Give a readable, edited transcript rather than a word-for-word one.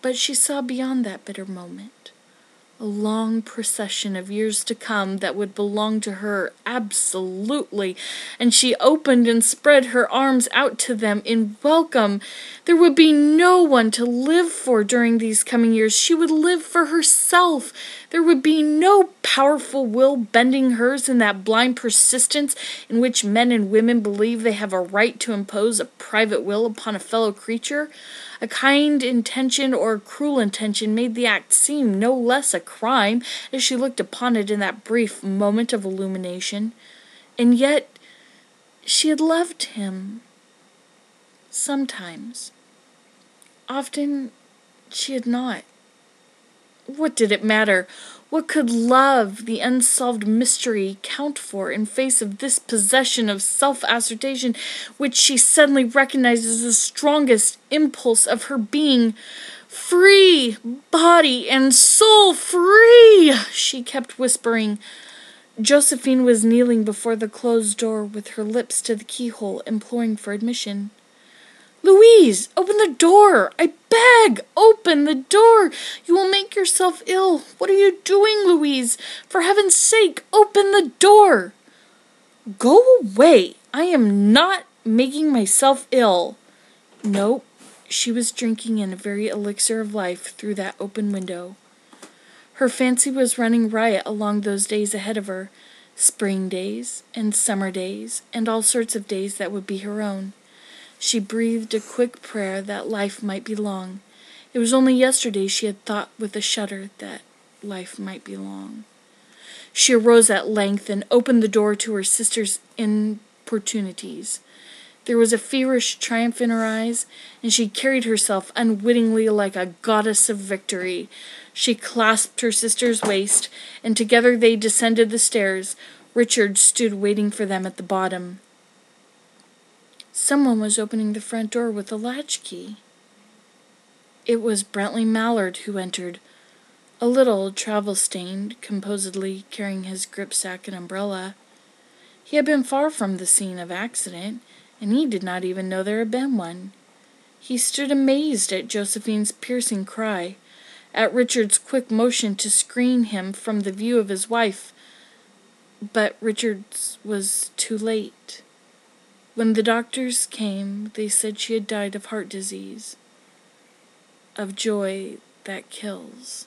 But she saw beyond that bitter moment a long procession of years to come that would belong to her absolutely, and she opened and spread her arms out to them in welcome. There would be no one to live for during these coming years. She would live for herself. There would be no powerful will bending hers in that blind persistence in which men and women believe they have a right to impose a private will upon a fellow creature. A kind intention or a cruel intention made the act seem no less a crime as she looked upon it in that brief moment of illumination. And yet she had loved him. Sometimes. Often she had not. What did it matter? What could love, the unsolved mystery, count for in face of this possession of self-assertion which she suddenly recognized as the strongest impulse of her being? Free! Body and soul free! She kept whispering. Josephine was kneeling before the closed door with her lips to the keyhole, imploring for admission. "Louise, open the door! I beg, open the door! You will make yourself ill. What are you doing, Louise? For heaven's sake, open the door!" "Go away! I am not making myself ill." No, she was drinking in a very elixir of life through that open window. Her fancy was running riot along those days ahead of her, spring days and summer days and all sorts of days that would be her own. She breathed a quick prayer that life might be long. It was only yesterday she had thought with a shudder that life might be long. She arose at length and opened the door to her sister's importunities. There was a feverish triumph in her eyes, and she carried herself unwittingly like a goddess of victory. She clasped her sister's waist, and together they descended the stairs. Richard stood waiting for them at the bottom. Someone was opening the front door with a latchkey. It was Bentley Mallard who entered, a little travel-stained, composedly carrying his gripsack and umbrella. He had been far from the scene of accident, and he did not even know there had been one. He stood amazed at Josephine's piercing cry, at Richard's quick motion to screen him from the view of his wife. But Richard's was too late. When the doctors came, they said she had died of heart disease, of joy that kills.